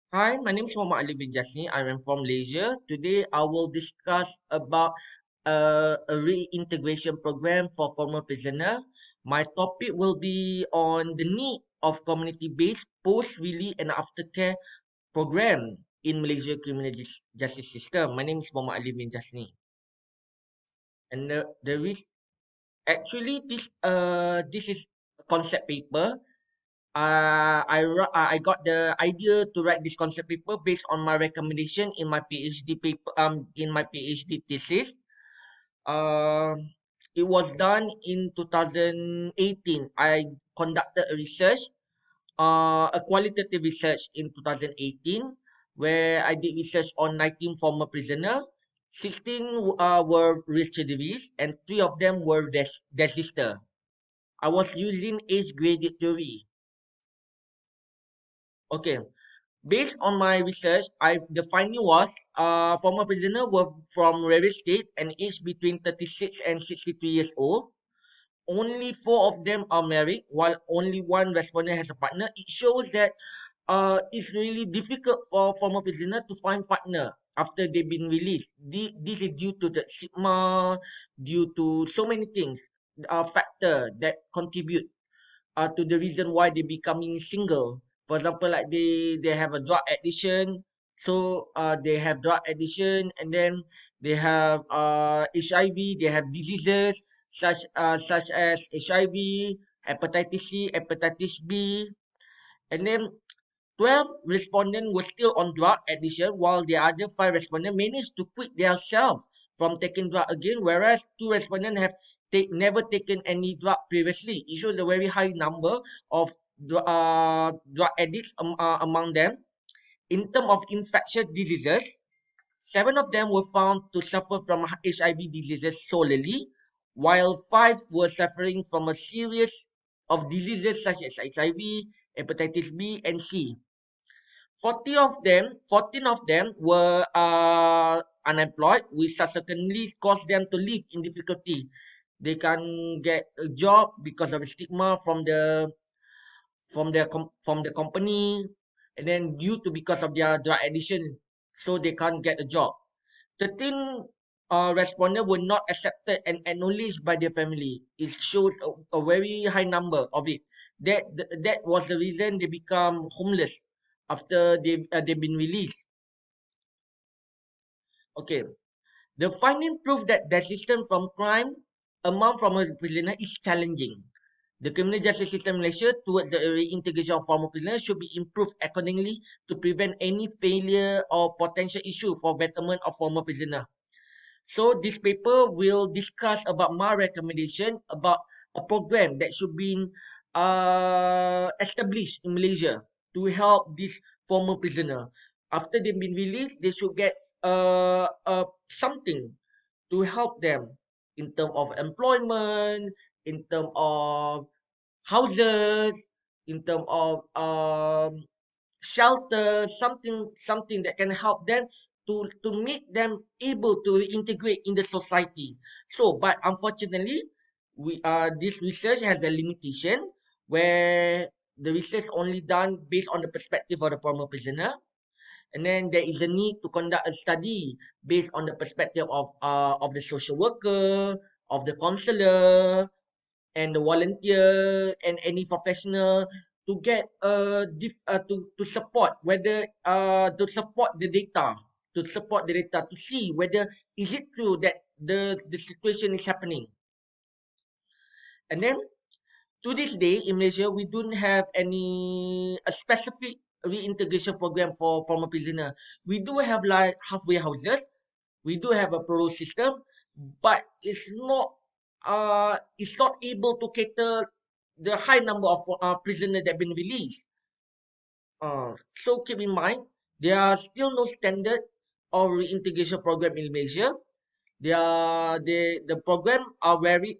Hi, my name is Mohd Alif bin Jasni. I am from Malaysia. Today, I will discuss about a reintegration program for former prisoner. My topic will be on the need of community-based post-release and aftercare program in Malaysia criminal justice system. My name is Mohd Alif bin Jasni, and the risk actually this is a concept paper. I got the idea to write this concept paper based on my recommendation in my PhD paper in my PhD thesis. Um, it was done in 2018. I conducted a research, a qualitative research in 2018, where I did research on 19 former prisoner. 16 were recidivists, and 3 of them were desister. I was using age graded theory. Okay, based on my research, the finding was former prisoner were from various state and aged between 36 and 63 years old. Only 4 of them are married, while only one respondent has a partner. It shows that it's really difficult for former prisoner to find partner after they've been released. This is due to the stigma, due to so many things, factor that contribute to the reason why they becoming single. For example, like they have a drug addiction, so they have drug addiction, and then they have HIV, they have diseases such as HIV, hepatitis C, hepatitis B, and then 12 respondents were still on drug addiction, while the other 5 respondents managed to quit themselves from taking drug again, whereas 2 respondents have never taken any drug previously. It shows a very high number of drug addicts among them. In terms of infectious diseases, 7 of them were found to suffer from HIV diseases solely, while 5 were suffering from a series of diseases such as HIV, hepatitis B, and C. 14 of them were unemployed, which subsequently caused them to live in difficulty. They can't get a job because of the stigma from the company, and then due to because of their drug addiction, so they can't get a job. 13 respondents were not accepted and acknowledged by their family. It shows a very high number of it. That was the reason they become homeless after they've been released. Okay, the finding proved that the system from crime among former prisoner is challenging. The criminal justice system in Malaysia towards the reintegration of former prisoners should be improved accordingly to prevent any failure or potential issue for betterment of former prisoner. So this paper will discuss about my recommendation about a program that should be established in Malaysia to help this former prisoner. After they've been released, they should get something to help them in terms of employment, in terms of houses, in terms of shelter, something that can help them to make them able to integrate in the society. So, but unfortunately, we this research has a limitation where the research only done based on the perspective of the former prisoner, and then there is a need to conduct a study based on the perspective of the social worker, of the counselor, and the volunteer and any professional to get to support whether to support the data, to see whether is it true that the situation is happening. And then to this day in Malaysia, we don't have any a specific reintegration program for former prisoner. We do have like halfway houses, we do have a parole system, but it's not able to cater the high number of prisoners that have been released. So keep in mind, there are still no standard of reintegration program in Malaysia. The program are very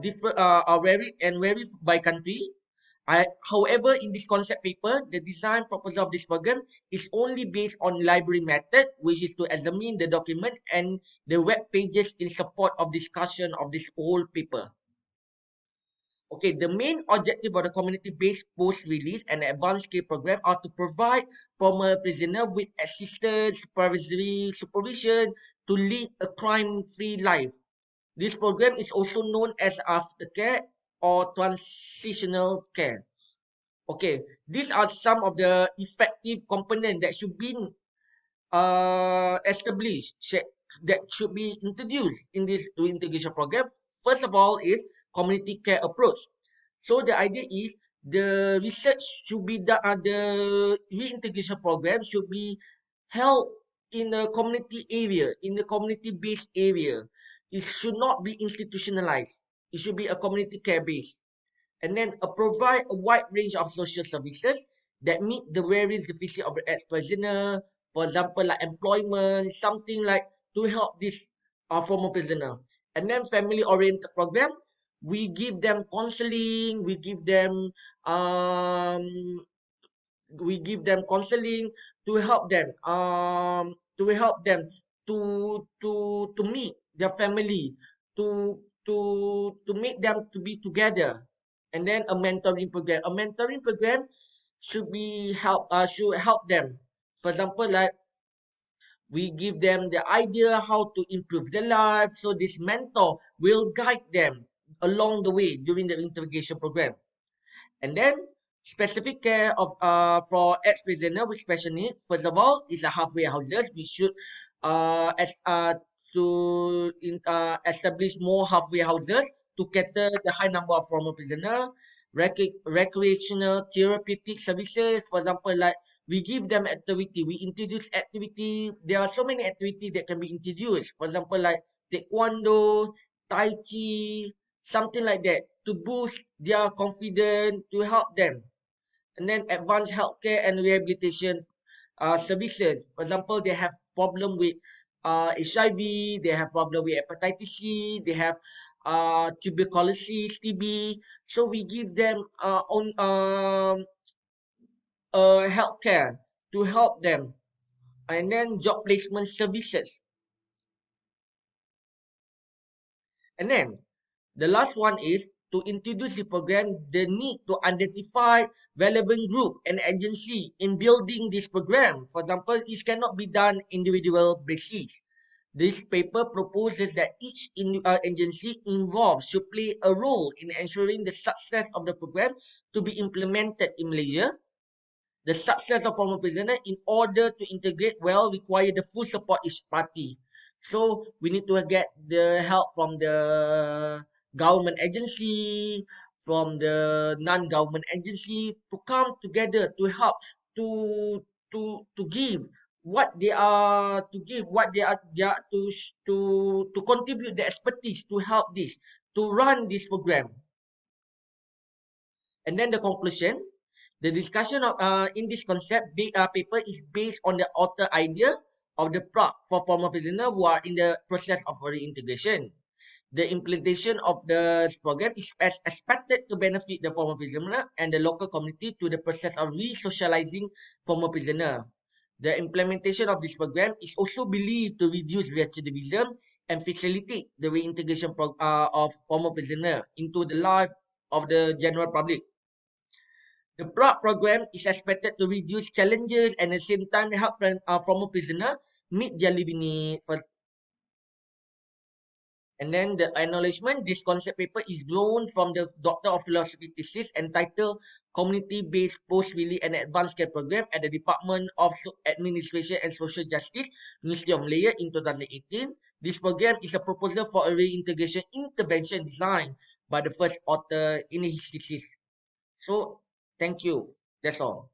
different, are varied and varied by country. However, in this concept paper, the design proposal of this program is only based on library method, which is to examine the document and the web pages in support of discussion of this whole paper. Okay, the main objective of the community-based post-release and advanced care program are to provide former prisoner with assistance, supervision to lead a crime-free life. This program is also known as aftercare or transitional care. Okay, these are some of the effective components that should be established that should be introduced in this reintegration program. First of all is community care approach. So the idea is the research should be done, the reintegration program should be held in a community area, in the community-based area. It should not be institutionalized. It should be a community care based, and then provide a wide range of social services that meet the various deficits of the ex-prisoner. For example, like employment, something like to help this former prisoner. And then family-oriented program, we give them counseling, um, we give them counseling to help them to meet their family, to make them to be together. And then a mentoring program should help them. For example, like we give them the idea how to improve their life, so this mentor will guide them along the way during the interrogation program. And then specific care of for ex-prisoner with special needs. First of all, is a halfway houses. We should as establish more halfway houses to cater the high number of former prisoner. Recreational therapeutic services. For example, like we give them activity, we introduce activity. There are so many activities that can be introduced. For example, like taekwondo, tai chi, something like that to boost their confidence, to help them. And then advanced healthcare and rehabilitation services. For example, they have problem with HIV, they have problem with hepatitis C, they have tuberculosis, TB. So we give them healthcare to help them. And then job placement services. And then the last one is to introduce the program, the need to identify relevant group and agency in building this program. For example, it cannot be done individual basis. This paper proposes that each agency involved should play a role in ensuring the success of the program to be implemented in Malaysia. The success of former prisoner, in order to integrate well, require the full support each party. So we need to get the help from the government agency, from the non-government agency to come together to help to to give what they are to contribute the expertise to help this to run this program. And then the conclusion, the discussion of in this paper is based on the author idea of the PRACP for former prisoners who are in the process of reintegration. The implementation of the program is expected to benefit the former prisoner and the local community to the process of re-socializing former prisoner. The implementation of this program is also believed to reduce recidivism and facilitate the reintegration of former prisoner into the life of the general public. The PRACP program is expected to reduce challenges and at the same time help former prisoner meet their living needs. And then the acknowledgement, this concept paper is drawn from the Doctor of Philosophy thesis entitled Community-Based Post-Release and Advanced Care Program at the Department of Administration and Social Justice, University of Malaya in 2018. This program is a proposal for a reintegration intervention designed by the first author in his thesis. So, thank you. That's all.